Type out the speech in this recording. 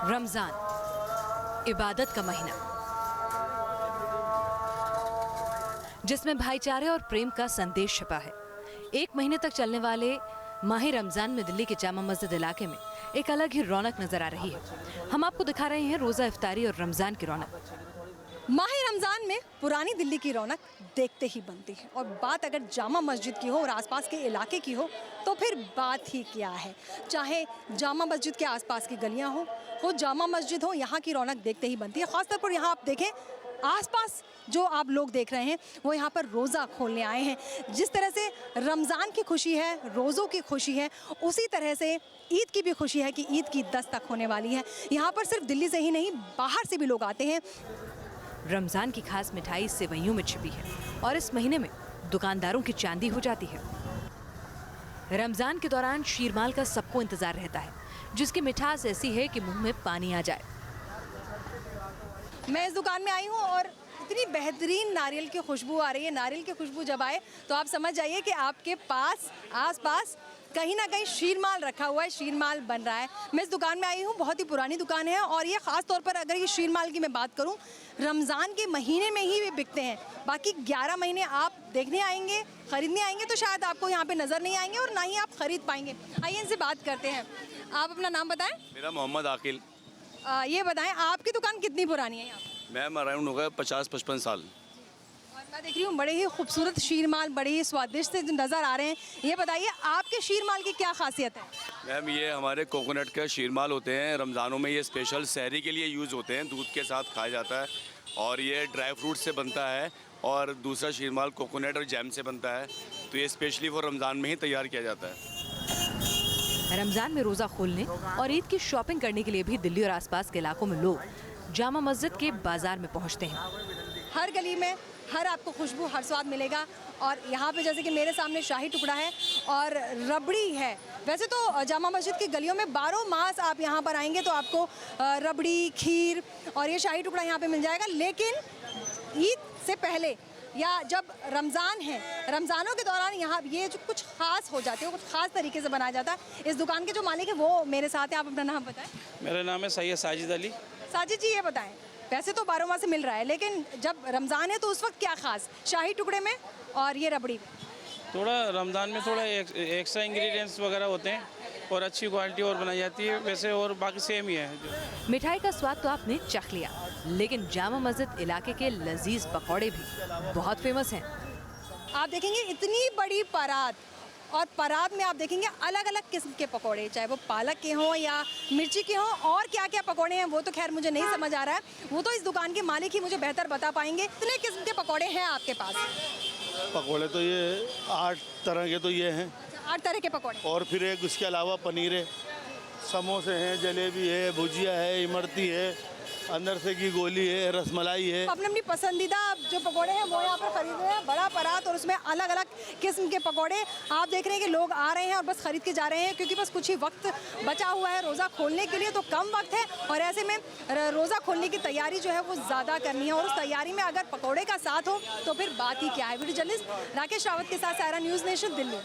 रमजान इबादत का महीना, जिसमें भाईचारे और प्रेम का संदेश छिपा है। एक महीने तक चलने वाले माह रमजान में दिल्ली के जामा मस्जिद इलाके में एक अलग ही रौनक नजर आ रही है। हम आपको दिखा रहे हैं रोजा इफ्तारी और रमजान की रौनक। माह रमज़ान में पुरानी दिल्ली की रौनक देखते ही बनती है, और बात अगर जामा मस्जिद की हो और आसपास के इलाके की हो तो फिर बात ही क्या है। चाहे जामा मस्जिद के आसपास की गलियां हो जामा मस्जिद हो, यहाँ की रौनक देखते ही बनती है। ख़ासतौर पर यहाँ आप देखें, आसपास जो आप लोग देख रहे हैं वो यहाँ पर रोज़ा खोलने आए हैं। जिस तरह से रमज़ान की खुशी है, रोज़ों की खुशी है, उसी तरह से ईद की भी खुशी है कि ईद की दस्तक होने वाली है। यहाँ पर सिर्फ दिल्ली से ही नहीं, बाहर से भी लोग आते हैं। रमजान की खास मिठाई सेवइयों में छिपी है और इस महीने में दुकानदारों की चांदी हो जाती है। रमजान के दौरान शीरमाल का सबको इंतजार रहता है, जिसकी मिठास ऐसी है कि मुंह में पानी आ जाए। मैं इस दुकान में आई हूँ और इतनी बेहतरीन नारियल की खुशबू आ रही है। नारियल की खुशबू जब आए तो आप समझ जाइए कि आपके पास आसपास कहीं ना कहीं शीरमाल रखा हुआ है, शीरमाल बन रहा है। मैं इस दुकान में आई हूँ, बहुत ही पुरानी दुकान है, और ये ख़ास तौर पर अगर ये शीरमाल की मैं बात करूँ, रमज़ान के महीने में ही ये बिकते हैं। बाकी 11 महीने आप देखने आएंगे, ख़रीदने आएंगे तो शायद आपको यहाँ पे नज़र नहीं आएंगे और ना ही आप ख़रीद पाएंगे। आइए इनसे बात करते हैं। आप अपना नाम बताएं। मेरा मोहम्मद आकिल। ये बताएं, आपकी दुकान कितनी पुरानी है यहाँ पर? मैं अराउंड हो गया 50-55 साल। और मैं देख रही हूँ बड़े ही खूबसूरत शीरमाल, बड़े ही स्वादिष्ट से नज़र आ रहे हैं। ये बताइए, आपके शीरमाल की क्या खासियत है? मैम, ये हमारे कोकोनट के शीरमाल होते हैं। रमज़ानों में ये स्पेशल सहरी के लिए यूज़ होते हैं, दूध के साथ खाया जाता है, और ये ड्राई फ्रूट से बनता है। और दूसरा शीरमाल कोकोनट और जैम से बनता है, तो ये स्पेशली फॉर रमज़ान में ही तैयार किया जाता है। रमजान में रोजा खोलने और ईद की शॉपिंग करने के लिए भी दिल्ली और आसपास के इलाकों में लोग जामा मस्जिद के बाजार में पहुंचते हैं। हर गली में हर आपको खुशबू, हर स्वाद मिलेगा। और यहाँ पे जैसे कि मेरे सामने शाही टुकड़ा है और रबड़ी है। वैसे तो जामा मस्जिद की गलियों में 12 मास आप यहाँ पर आएंगे तो आपको रबड़ी, खीर और ये शाही टुकड़ा यहाँ पे मिल जाएगा। लेकिन ईद से पहले या जब रमज़ान है, रमज़ानों के दौरान यहाँ ये जो कुछ ख़ास हो जाते हैं, कुछ ख़ास तरीके से बनाया जाता है। इस दुकान के जो मालिक है वो मेरे साथ हैं। आप अपना नाम बताएं। मेरा नाम है सैयद साजिद अली। साजिद जी, ये बताएं, वैसे तो 12 माह से मिल रहा है, लेकिन जब रमज़ान है तो उस वक्त क्या ख़ास शाही टुकड़े में और ये रबड़ी में? थोड़ा रमज़ान में थोड़ा एक्स्ट्रा इंग्रेडिएंट्स वगैरह होते हैं और अच्छी क्वालिटी और बनाई जाती है वैसे, और बाकी सेम ही है। मिठाई का स्वाद तो आपने चख लिया, लेकिन जामा मस्जिद इलाके के लजीज पकौड़े भी बहुत फेमस हैं। आप देखेंगे इतनी बड़ी परात, और परात में आप देखेंगे अलग अलग किस्म के पकोड़े, चाहे वो पालक के हों या मिर्ची के हों, और क्या क्या पकोड़े हैं वो तो खैर मुझे नहीं समझ आ रहा है, वो तो इस दुकान के मालिक ही मुझे बेहतर बता पाएंगे। इतने किस्म के पकोड़े हैं आपके पास? पकोड़े तो ये 8 तरह के तो ये हैं। 8 तरह के पकोड़े, और फिर एक उसके अलावा पनीर है, समोसे हैं, जलेबी है, भुजिया है, इमरती है, अंदर से की गोली है, रसमलाई है। अपने अपनी पसंदीदा जो पकोड़े हैं वो यहाँ पर खरीद रहे हैं। बड़ा परात और उसमें अलग अलग किस्म के पकोड़े। आप देख रहे हैं कि लोग आ रहे हैं और बस खरीद के जा रहे हैं, क्योंकि बस कुछ ही वक्त बचा हुआ है रोज़ा खोलने के लिए, तो कम वक्त है और ऐसे में रोज़ा खोलने की तैयारी जो है वो ज़्यादा करनी है। और उस तैयारी में अगर पकौड़े का साथ हो तो फिर बात ही क्या है। वीडियो जर्नलिस्ट राकेश रावत के साथ सारा, न्यूज़ नेशन, दिल्ली।